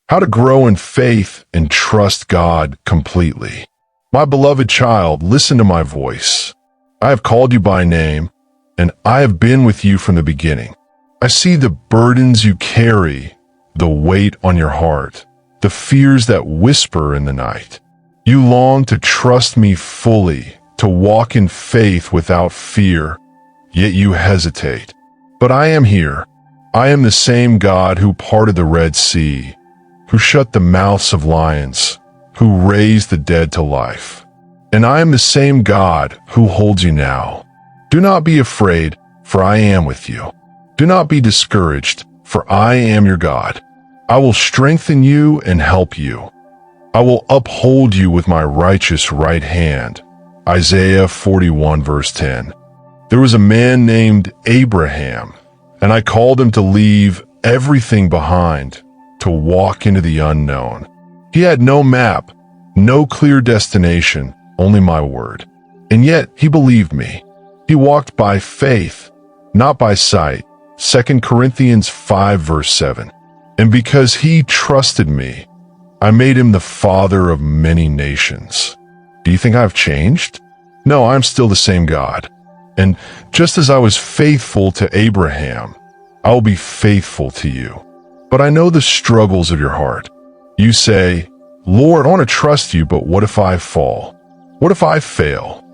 how to grow in faith and trust God completely. My beloved child, listen to my voice. I have called you by name, and I have been with you from the beginning. I see the burdens you carry, the weight on your heart, the fears that whisper in the night. You long to trust me fully, to walk in faith without fear, yet you hesitate. But I am here. I am the same God who parted the Red Sea, who shut the mouths of lions, who raised the dead to life. And I am the same God who holds you now. Do not be afraid, for I am with you. Do not be discouraged, for I am your God. I will strengthen you and help you. I will uphold you with my righteous right hand. Isaiah 41 verse 10. There was a man named Abraham, and I called him to leave everything behind, to walk into the unknown. He had no map, no clear destination, only my word. And yet he believed me. He walked by faith, not by sight. 2 Corinthians 5 verse 7. And because he trusted me, I made him the father of many nations. Do you think I've changed? No, I'm still the same God. And just as I was faithful to Abraham, I will be faithful to you. But I know the struggles of your heart. You say, Lord, I want to trust you, but what if I fall? What if I fail?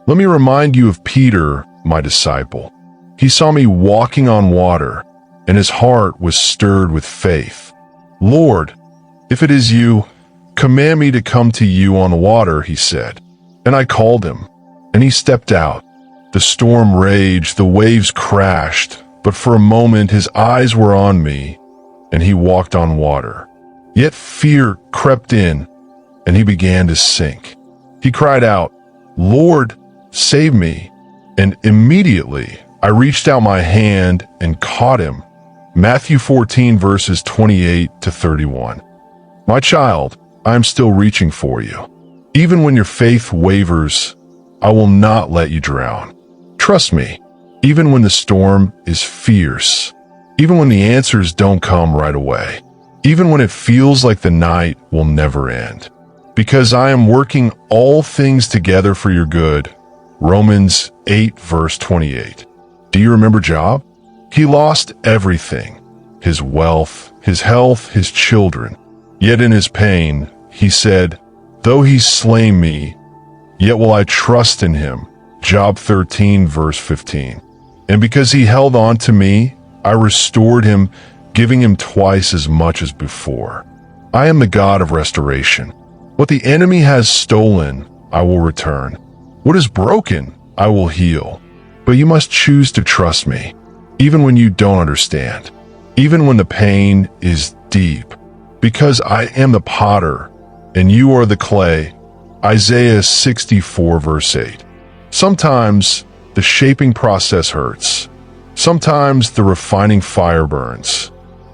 Let me remind you of Peter, my disciple. He saw me walking on water, and his heart was stirred with faith. Lord, if it is you, command me to come to you on the water, he said. And I called him, and he stepped out. The storm raged, the waves crashed, but for a moment his eyes were on me, and he walked on water. Yet fear crept in, and he began to sink. He cried out, Lord, save me. And immediately I reached out my hand and caught him. Matthew 14 verses 28 to 31. My child, I am still reaching for you. Even when your faith wavers, I will not let you drown. Trust me, even when the storm is fierce, even when the answers don't come right away, even when it feels like the night will never end. Because I am working all things together for your good. Romans 8 verse 28. Do you remember Job? He lost everything, his wealth, his health, his children. Yet in his pain, he said, though he slay me, yet will I trust in him. Job 13 verse 15. And because he held on to me, I restored him, giving him twice as much as before. I am the God of restoration. What the enemy has stolen, I will return. What is broken, I will heal. But you must choose to trust me, even when you don't understand, even when the pain is deep, because I am the potter, and you are the clay. Isaiah 64 verse 8. Sometimes the shaping process hurts. Sometimes the refining fire burns.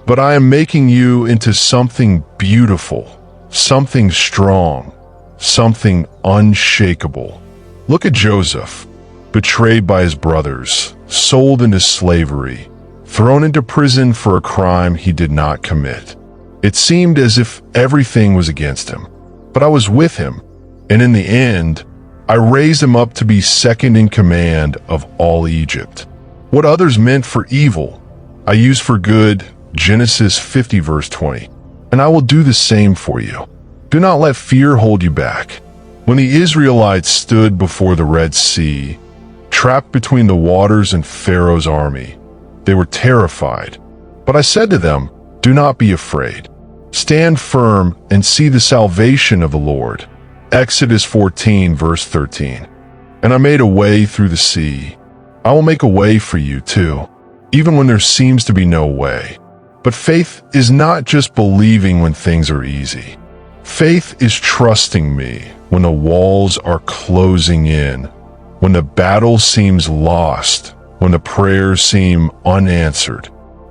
But I am making you into something beautiful, something strong, something unshakable. Look at Joseph, betrayed by his brothers, sold into slavery, thrown into prison for a crime he did not commit. It seemed as if everything was against him, but I was with him, and in the end, I raised him up to be second in command of all Egypt. What others meant for evil, I used for good. Genesis 50 verse 20. And I will do the same for you. Do not let fear hold you back. When the Israelites stood before the Red Sea, trapped between the waters and Pharaoh's army, they were terrified. But I said to them, do not be afraid. Stand firm and see the salvation of the Lord. Exodus 14 verse 13. And I made a way through the sea. I will make a way for you too, even when there seems to be no way. But faith is not just believing when things are easy. Faith is trusting me when the walls are closing in, when the battle seems lost, when the prayers seem unanswered.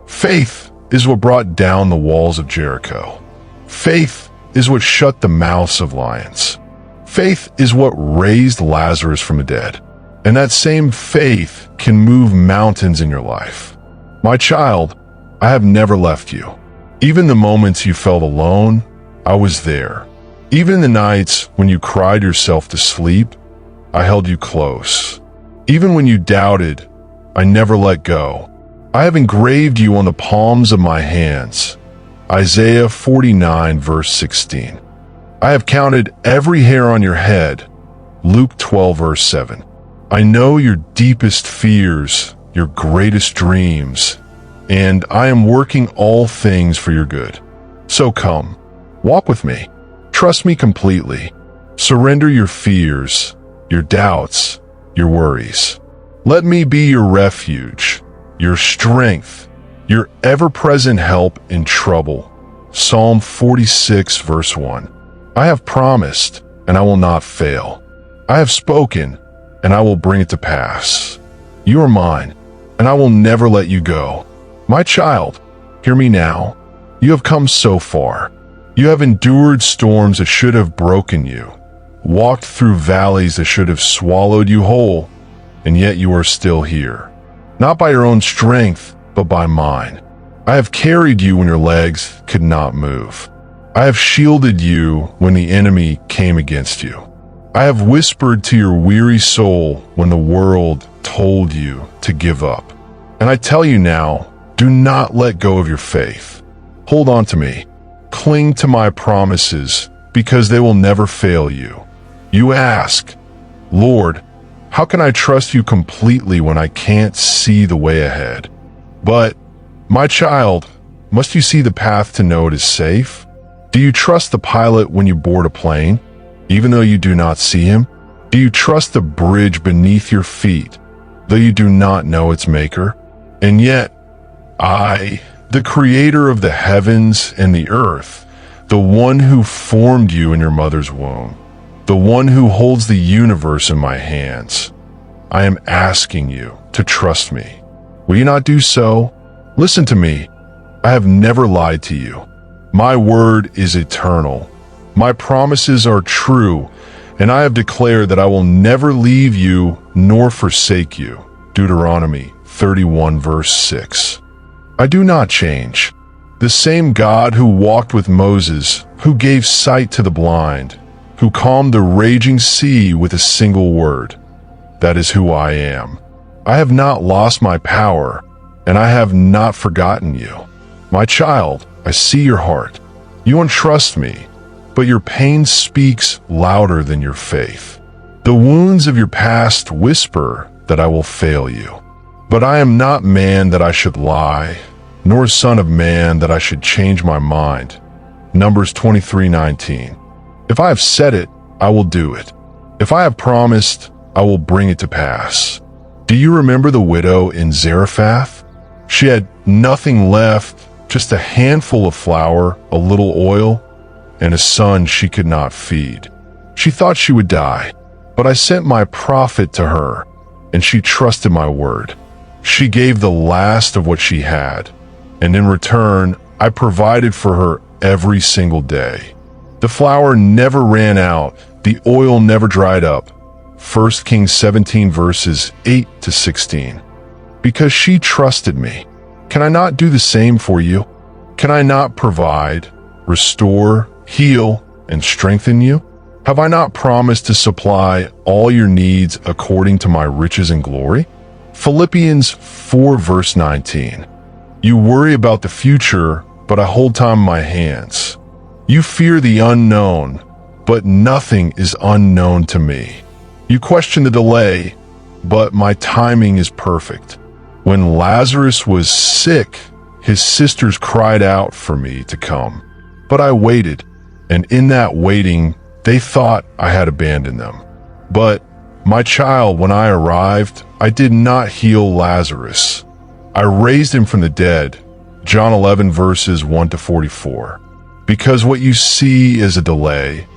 Faith is what brought down the walls of Jericho. Faith is what shut the mouths of lions. Faith is what raised Lazarus from the dead. And that same faith can move mountains in your life. My child, I have never left you. Even the moments you felt alone, I was there. Even the nights when you cried yourself to sleep, I held you close. Even when you doubted, I never let go. I have engraved you on the palms of my hands. Isaiah 49 verse 16. I have counted every hair on your head. Luke 12 verse 7. I know your deepest fears, your greatest dreams, and I am working all things for your good. So come, walk with me. Trust me completely. Surrender your fears, your doubts, your worries. Let me be your refuge, your strength, your ever-present help in trouble. Psalm 46 verse 1. I have promised, and I will not fail. I have spoken, and I will bring it to pass. You are mine, and I will never let you go. My child, hear me now. You have come so far. You have endured storms that should have broken you, walked through valleys that should have swallowed you whole, and yet you are still here. Not by your own strength, but by mine. I have carried you when your legs could not move. I have shielded you when the enemy came against you. I have whispered to your weary soul when the world told you to give up. And I tell you now, do not let go of your faith. Hold on to me. Cling to my promises, because they will never fail you. You ask, Lord, how can I trust you completely when I can't see the way ahead? But, my child, must you see the path to know it is safe? Do you trust the pilot when you board a plane, even though you do not see him? Do you trust the bridge beneath your feet, though you do not know its maker? And yet, I, the creator of the heavens and the earth, the one who formed you in your mother's womb, the one who holds the universe in my hands, I am asking you to trust me. Will you not do so? Listen to me. I have never lied to you. My word is eternal. My promises are true, and I have declared that I will never leave you nor forsake you. Deuteronomy 31 verse 6. I do not change. The same God who walked with Moses, who gave sight to the blind, who calmed the raging sea with a single word. That is who I am. I have not lost my power, and I have not forgotten you. My child, I see your heart. You entrust me, but your pain speaks louder than your faith. The wounds of your past whisper that I will fail you. But I am not man that I should lie, nor son of man that I should change my mind. Numbers 23:19. If I have said it, I will do it. If I have promised, I will bring it to pass. Do you remember the widow in Zarephath? She had nothing left, just a handful of flour, a little oil, and a son she could not feed. She thought she would die, but I sent my prophet to her, and she trusted my word. She gave the last of what she had, and in return, I provided for her every single day. The flour never ran out, the oil never dried up. 1 Kings 17 verses 8 to 16. Because she trusted me. Can I not do the same for you? Can I not provide, restore, heal, and strengthen you? Have I not promised to supply all your needs according to my riches and glory? Philippians 4 verse 19. You worry about the future, but I hold time in my hands. You fear the unknown, but nothing is unknown to me. You question the delay, but my timing is perfect. When Lazarus was sick, his sisters cried out for me to come. But I waited, and in that waiting, they thought I had abandoned them. But, my child, when I arrived, I did not heal Lazarus. I raised him from the dead. John 11 verses 1 to 44. Because what you see is a delay,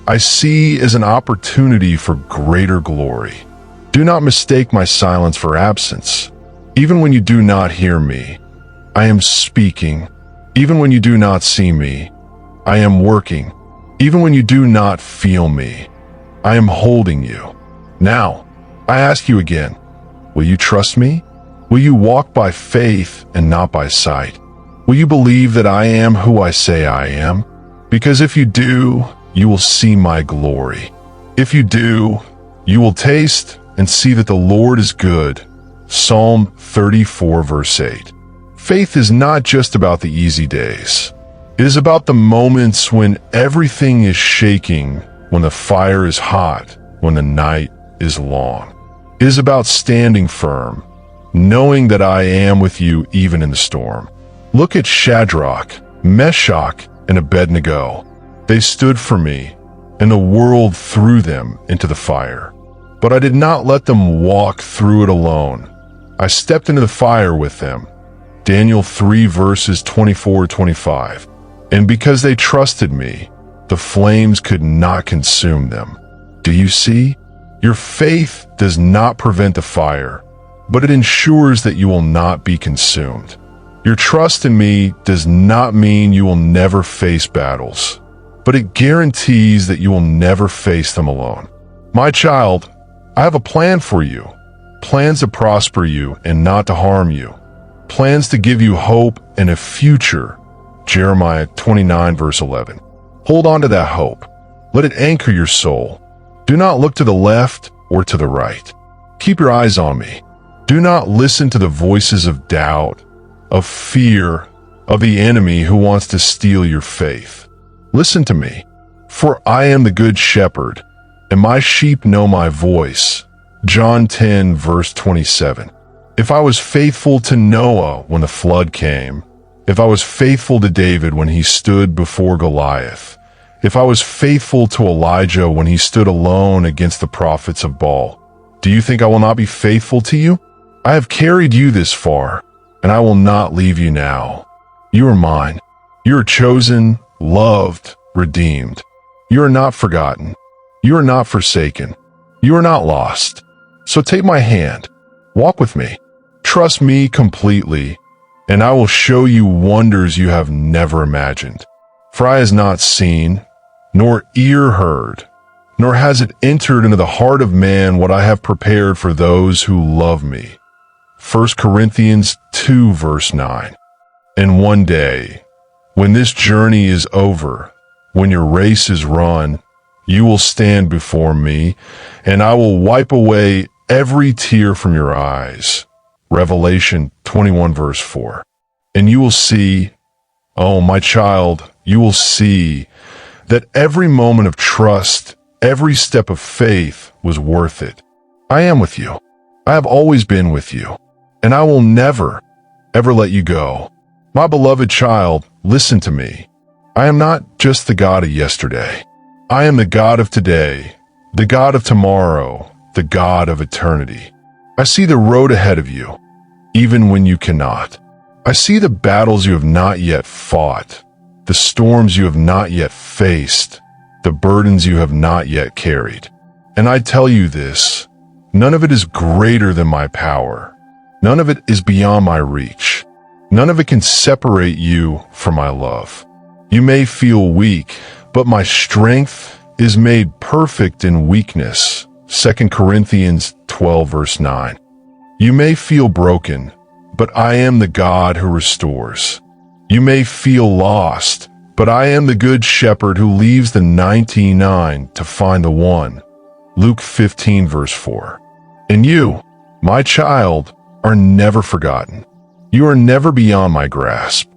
I see as an opportunity for greater glory. Do not mistake my silence for absence. Even when you do not hear me, I am speaking. Even when you do not see me, I am working. Even when you do not feel me, I am holding you. Now, I ask you again, will you trust me? Will you walk by faith and not by sight? Will you believe that I am who I say I am? Because if you do, you will see my glory. If you do, you will taste and see that the Lord is good. Psalm 34 verse 8. Faith is not just about the easy days. It is about the moments when everything is shaking, when the fire is hot, when the night is long. It is about standing firm, knowing that I am with you even in the storm. Look at Shadrach, Meshach, and Abednego. They stood for me, and the world threw them into the fire. But I did not let them walk through it alone. I stepped into the fire with them. Daniel 3 verses 24-25. And because they trusted me, the flames could not consume them. Do you see? Your faith does not prevent the fire, but it ensures that you will not be consumed. Your trust in me does not mean you will never face battles, but it guarantees that you will never face them alone. My child, I have a plan for you. Plans to prosper you and not to harm you. Plans to give you hope and a future. Jeremiah 29 verse 11. Hold on to that hope. Let it anchor your soul. Do not look to the left or to the right. Keep your eyes on me. Do not listen to the voices of doubt, of fear, of the enemy who wants to steal your faith. Listen to me, for I am the good shepherd, and my sheep know my voice. John 10 verse 27. If I was faithful to Noah when the flood came, if I was faithful to David when he stood before Goliath, if I was faithful to Elijah when he stood alone against the prophets of Baal, do you think I will not be faithful to you? I have carried you this far, and I will not leave you now. You are mine. You are chosen, loved, redeemed. You are not forgotten. You are not forsaken. You are not lost. So take my hand. Walk with me. Trust me completely, and I will show you wonders you have never imagined. For eye has not seen, nor ear heard, nor has it entered into the heart of man what I have prepared for those who love me. 1 Corinthians 2 verse 9. And one day, when this journey is over, when your race is run, you will stand before me, and I will wipe away every tear from your eyes. Revelation 21 verse 4. And you will see, oh my child, you will see that every moment of trust, every step of faith was worth it. I am with you. I have always been with you, and I will never, ever let you go. My beloved child, listen to me. I am not just the God of yesterday. I am the God of today, the God of tomorrow, the God of eternity. I see the road ahead of you, even when you cannot. I see the battles you have not yet fought, the storms you have not yet faced, the burdens you have not yet carried. And I tell you this, none of it is greater than my power. None of it is beyond my reach. None of it can separate you from my love. You may feel weak, but my strength is made perfect in weakness. 2 Corinthians 12 verse 9. You may feel broken, but I am the God who restores. You may feel lost, but I am the good shepherd who leaves the 99 to find the one. Luke 15 verse 4. And you, my child, are never forgotten. You are never beyond my grasp.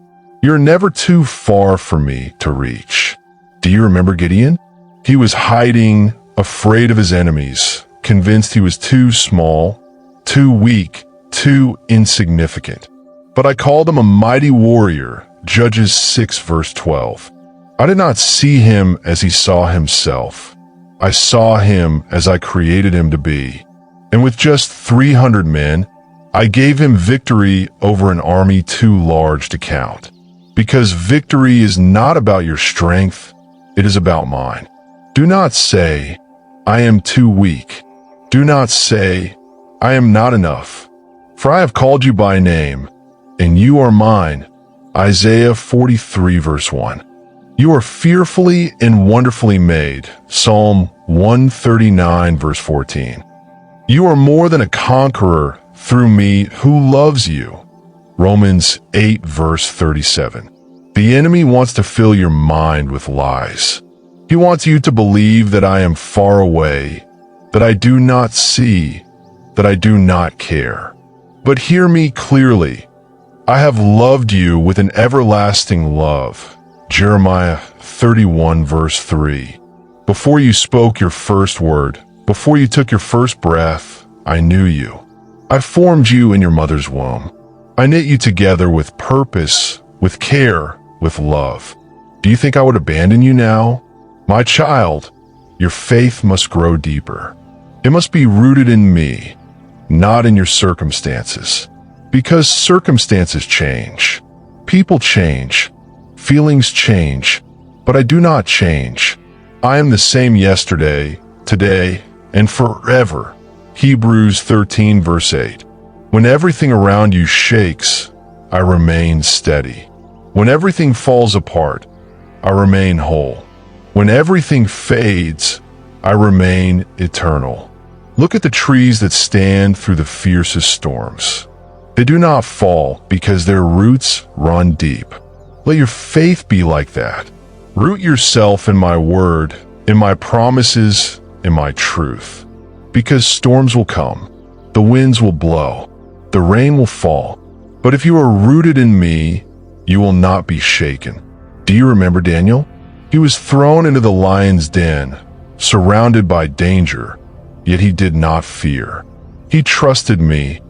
You are never too far for me to reach. Do you remember Gideon? He was hiding, afraid of his enemies, convinced he was too small, too weak, too insignificant. But I called him a mighty warrior, Judges 6 verse 12. I did not see him as he saw himself. I saw him as I created him to be. And with just 300 men, I gave him victory over an army too large to count. Because victory is not about your strength, it is about mine. Do not say, I am too weak. Do not say, I am not enough. For I have called you by name, and you are mine. Isaiah 43 verse 1. You are fearfully and wonderfully made. Psalm 139 verse 14. You are more than a conqueror through me who loves you. Romans 8 verse 37. The enemy wants to fill your mind with lies. He wants you to believe that I am far away, that I do not see, that I do not care. But hear me clearly. I have loved you with an everlasting love. Jeremiah 31 verse 3. Before you spoke your first word, before you took your first breath, I knew you. I formed you in your mother's womb. I knit you together with purpose, with care, with love. Do you think I would abandon you now? My child, your faith must grow deeper. It must be rooted in me, not in your circumstances. Because circumstances change. People change. Feelings change. But I do not change. I am the same yesterday, today, and forever. Hebrews 13 verse 8. When everything around you shakes, I remain steady. When everything falls apart, I remain whole. When everything fades, I remain eternal. Look at the trees that stand through the fiercest storms. They do not fall because their roots run deep. Let your faith be like that. Root yourself in my word, in my promises, in my truth. Because storms will come, the winds will blow, the rain will fall. But if you are rooted in me, you will not be shaken. Do you remember Daniel? He was thrown into the lion's den, surrounded by danger, yet he did not fear. He trusted me,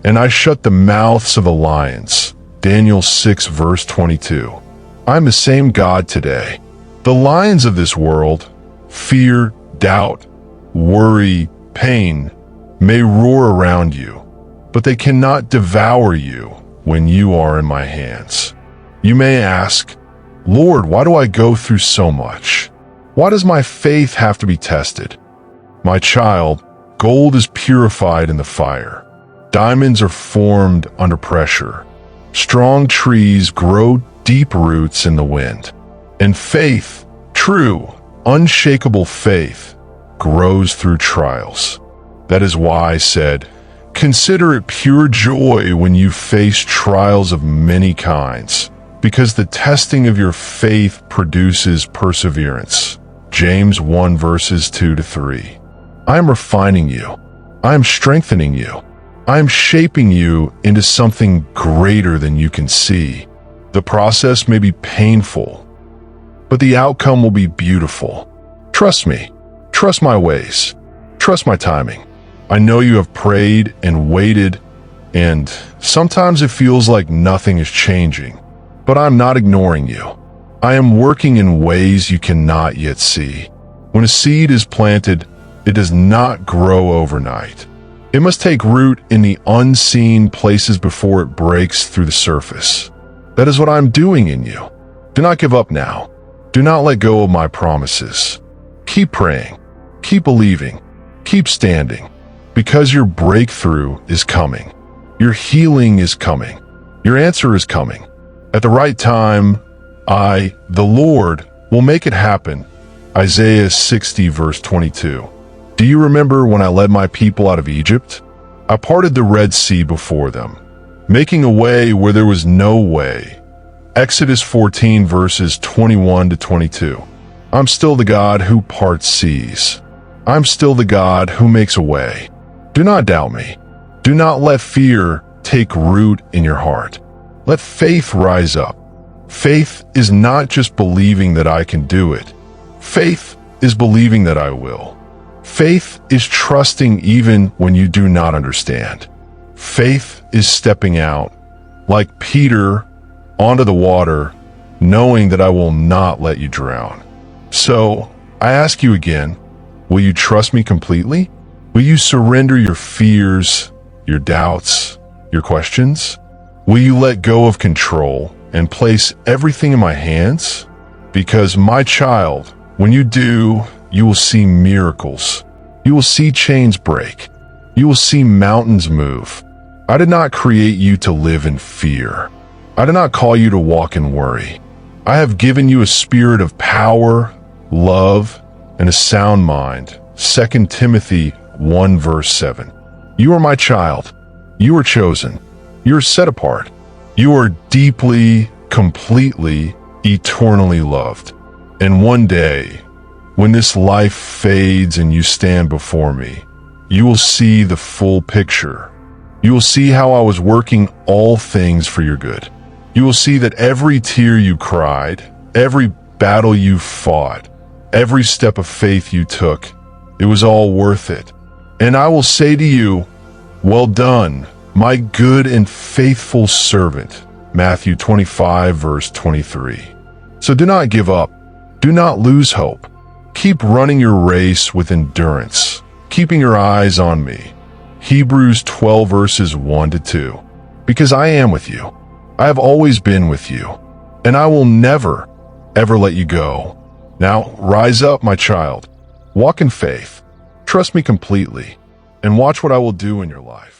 and I shut the mouths of the lions. Daniel 6 verse 22. I'm the same God today. The lions of this world, fear, doubt, worry, pain, may roar around you, but they cannot devour you when you are in my hands. You may ask, Lord, why do I go through so much? Why does my faith have to be tested? My child, gold is purified in the fire. Diamonds are formed under pressure. Strong trees grow deep roots in the wind. And faith, true, unshakable faith, grows through trials. That is why I said, consider it pure joy when you face trials of many kinds, because the testing of your faith produces perseverance. James 1 verses 2 to 3. I am refining you. I am strengthening you. I am shaping you into something greater than you can see. The process may be painful, but the outcome will be beautiful. Trust me. Trust my ways. Trust my timing. I know you have prayed and waited, and sometimes it feels like nothing is changing, but I'm not ignoring you. I am working in ways you cannot yet see. When a seed is planted, it does not grow overnight. It must take root in the unseen places before it breaks through the surface. That is what I'm doing in you. Do not give up now. Do not let go of my promises. Keep praying. Keep believing. Keep standing. Because your breakthrough is coming. Your healing is coming. Your answer is coming. At the right time, I, the Lord, will make it happen. Isaiah 60 verse 22. Do you remember when I led my people out of Egypt? I parted the Red Sea before them, making a way where there was no way. Exodus 14 verses 21 to 22. I'm still the God who parts seas. I'm still the God who makes a way. Do not doubt me. Do not let fear take root in your heart. Let faith rise up. Faith is not just believing that I can do it. Faith is believing that I will. Faith is trusting even when you do not understand. Faith is stepping out, like Peter, onto the water, knowing that I will not let you drown. So, I ask you again, will you trust me completely? Will you surrender your fears, your doubts, your questions? Will you let go of control and place everything in my hands? Because my child, when you do, you will see miracles. You will see chains break. You will see mountains move. I did not create you to live in fear. I did not call you to walk in worry. I have given you a spirit of power, love, and a sound mind. 2 Timothy 1 verse 7. You are my child. You are chosen. You are set apart. You are deeply, completely, eternally loved. And one day, when this life fades and you stand before me, you will see the full picture. You will see how I was working all things for your good. You will see that every tear you cried, every battle you fought, every step of faith you took, it was all worth it. And I will say to you, well done, my good and faithful servant. Matthew 25, verse 23. So do not give up. Do not lose hope. Keep running your race with endurance, keeping your eyes on me. Hebrews 12, verses 1 to 2. Because I am with you. I have always been with you, and I will never, ever let you go. Now, rise up, my child. Walk in faith. Trust me completely, and watch what I will do in your life.